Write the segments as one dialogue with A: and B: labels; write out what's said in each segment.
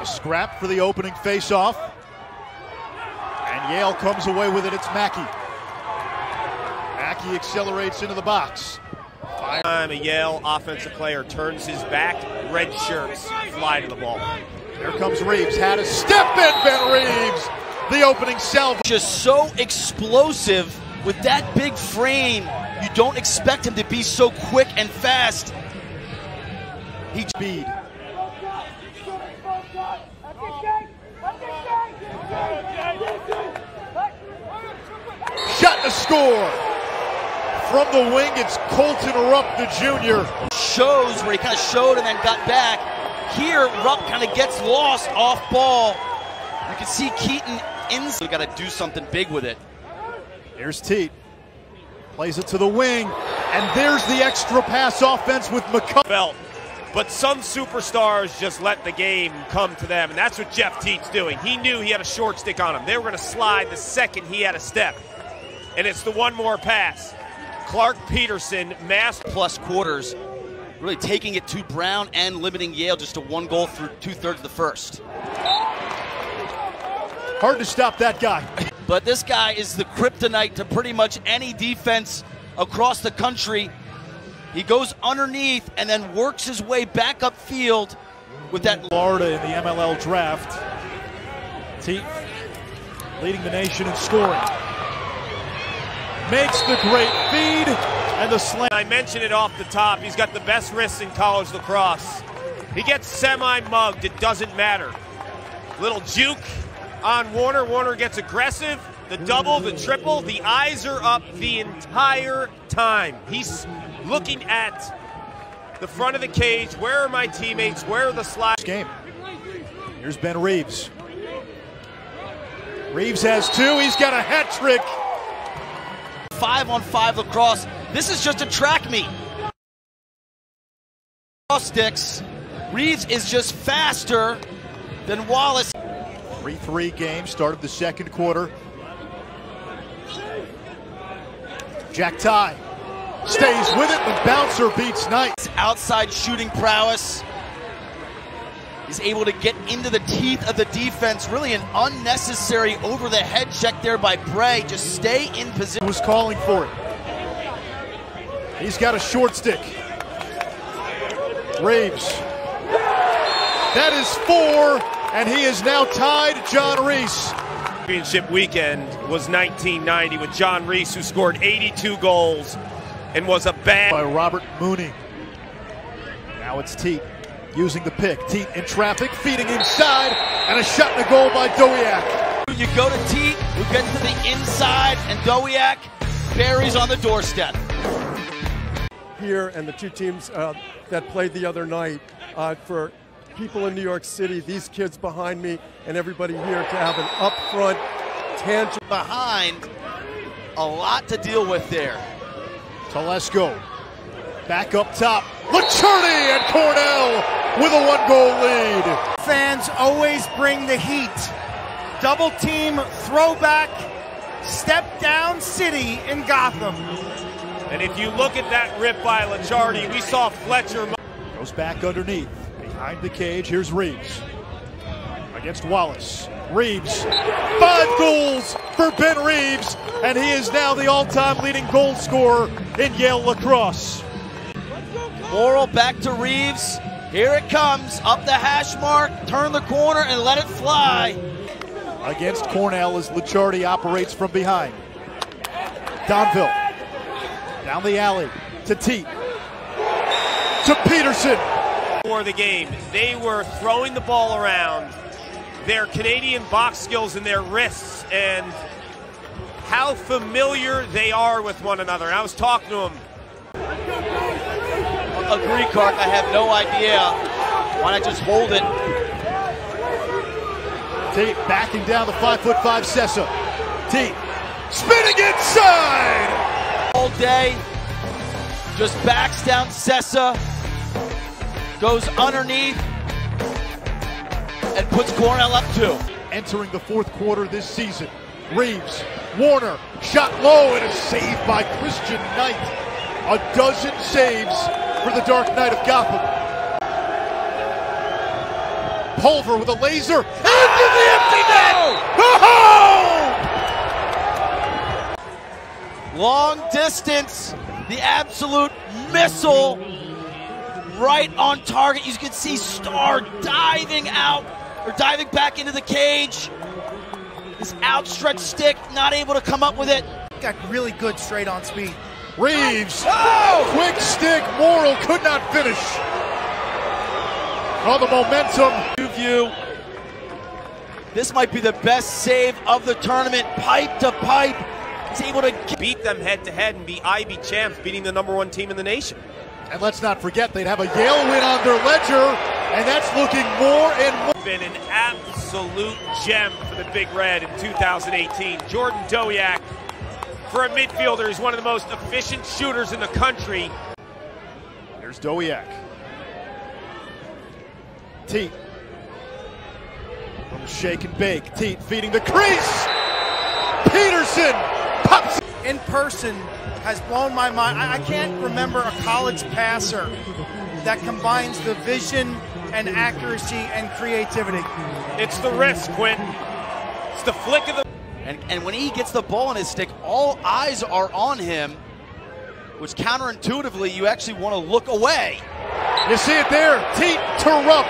A: A scrap for the opening face-off. And Yale comes away with it. It's Mackey. Mackey accelerates into the box.
B: Time a Yale offensive player turns his back, red shirts fly to the ball.
A: Here comes Reeves. Had a step in, Ben Reeves. The opening salvo.
C: Just so explosive with that big frame. You don't expect him to be so quick and fast. He
A: speed. Shot to score. From the wing, it's Colton Rupp, the junior.
C: Shows where he kind of showed and then got back. Here, Rupp kind of gets lost off ball. You can see Keaton inside. We got to do something big with it.
A: Here's Teat. Plays it to the wing. And there's the extra pass offense with McCullough.
B: But some superstars just let the game come to them, and that's what Jeff Teat's doing. He knew he had a short stick on him. They were going to slide the second he had a step. And it's the one more pass. Clarke Petterson,
C: plus quarters, really taking it to Brown and limiting Yale just to one goal through 2/3 of the first.
A: Hard to stop that guy.
C: But this guy is the kryptonite to pretty much any defense across the country. He goes underneath and then works his way back upfield with that.
A: Florida in the MLL draft. Teat leading the nation in scoring. Makes the great feed and the slam.
B: I mentioned it off the top. He's got the best wrists in college lacrosse. He gets semi-mugged. It doesn't matter. Little juke on Warner. Warner gets aggressive. The double, the triple. The eyes are up the entire time. He's looking at the front of the cage. Where are my teammates? Where are the slides?
A: Game. Here's Ben Reeves. Reeves has two. He's got a hat trick.
C: 5-on-5 lacrosse. This is just a track meet. Sticks. Reeves is just faster than Wallace.
A: 3-3 game, start of the second quarter. Jack Ty stays with it, the bouncer beats Knight.
C: Outside shooting prowess. He's able to get into the teeth of the defense. Really an unnecessary over-the-head check there by Bray. Just stay in position.
A: Was calling for it. He's got a short stick. Reeves. That is 4, and he is now tied John Reese.
B: Championship weekend was 1990 with John Reese, who scored 82 goals and was a bad.
A: By Robert Mooney. Now it's Teat. Using the pick. Teat in traffic, feeding inside, and a shot and a goal by Dowiak.
C: You go to Teat, who gets to the inside, and Dowiak buries on the doorstep.
D: Here and the two teams that played the other night, for people in New York City, these kids behind me, and everybody here to have an upfront, tangible.
C: Behind, a lot to deal with there.
A: Telesco. Back up top. Licciardi and Cornell with a 1-goal lead.
E: Fans always bring the heat. Double team, throwback, step down city in Gotham.
B: And if you look at that rip by Licciardi, we saw Fletcher.
A: Goes back underneath. Behind the cage, here's Reeves. Against Wallace. Reeves. 5 goals for Ben Reeves, and he is now the all-time leading goal scorer in Yale Lacrosse.
C: Morrill back to Reeves. Here it comes, up the hash mark, turn the corner and let it fly.
A: Against Cornell as Licciardi operates from behind. Donville. Down the alley to Teat. To Petterson.
B: For the game, they were throwing the ball around. Their Canadian box skills and their wrists and how familiar they are with one another. And I was talking to them.
C: Agree, Clark. I have no idea. Why not just hold it?
A: Teat backing down the 5'5" Sessa. Teat spinning inside.
C: All day, just backs down Sessa, goes underneath, and puts Cornell up 2.
A: Entering the fourth quarter this season. Reeves, Warner, shot low and a save by Christian Knight. A dozen saves for the Dark Knight of Gotham. Pulver with a laser. Into the empty net! Oh!
C: Long distance, the absolute missile right on target. You can see Starr diving out, or diving back into the cage. His outstretched stick, not able to come up with it.
E: Got really good straight on speed.
A: Reeves, quick stick, Morrill could not finish. Oh, the momentum.
C: View. This might be the best save of the tournament, pipe to pipe. He's able to
B: beat them head to head and be IB champs, beating the #1 team in the nation.
A: And let's not forget they'd have a Yale win on their ledger, and that's looking more and more.
B: Been an absolute gem for the Big Red in 2018. Jordan Dowiak, for a midfielder, is one of the most efficient shooters in the country.
A: Here's Dowiak. Teat. From shake and bake. Teat feeding the crease. Petterson pops.
E: In person has blown my mind. I can't remember a college passer that combines the vision and accuracy and creativity.
B: It's the wrist, Quinn. It's the flick of the...
C: And when he gets the ball in his stick, all eyes are on him, which counterintuitively, you actually want to look away.
A: You see it there, Teat to Rupp.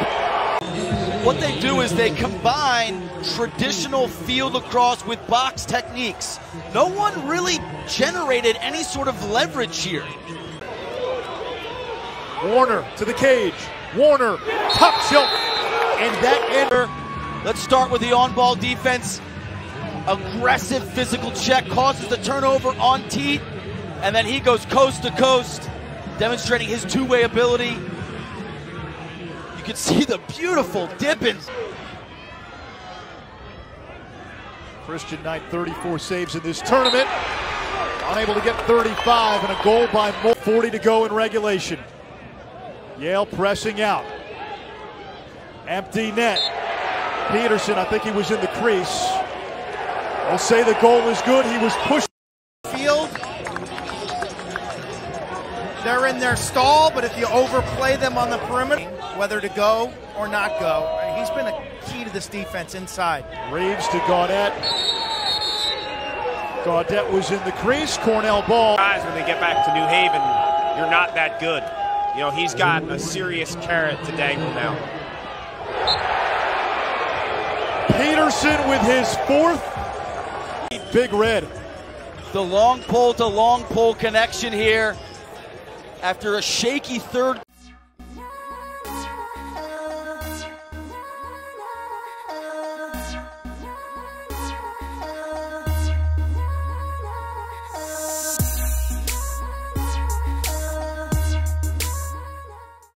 C: What they do is they combine traditional field lacrosse with box techniques. No one really generated any sort of leverage here.
A: Warner to the cage. Warner, top shelf, and that ender.
C: Let's start with the on-ball defense. Aggressive physical check causes the turnover on Teat, and then he goes coast to coast, demonstrating his two-way ability. You can see the beautiful dip-ins.
A: Christian Knight, 34 saves in this tournament. Unable to get 35, and a goal by Moore. 40 to go in regulation. Yale pressing out. Empty net. Petterson, I think he was in the crease. We'll say the goal is good. He was pushed.
E: Field. They're in their stall, but if you overplay them on the perimeter, whether to go or not go, he's been a key to this defense inside.
A: Reeves to Gaudette. Gaudette was in the crease. Cornell ball.
B: Guys, when they get back to New Haven, you're not that good. You know, he's got a serious carrot to dangle now.
A: Petterson with his fourth. Big Red.
C: The long pole to long pole connection here after a shaky third.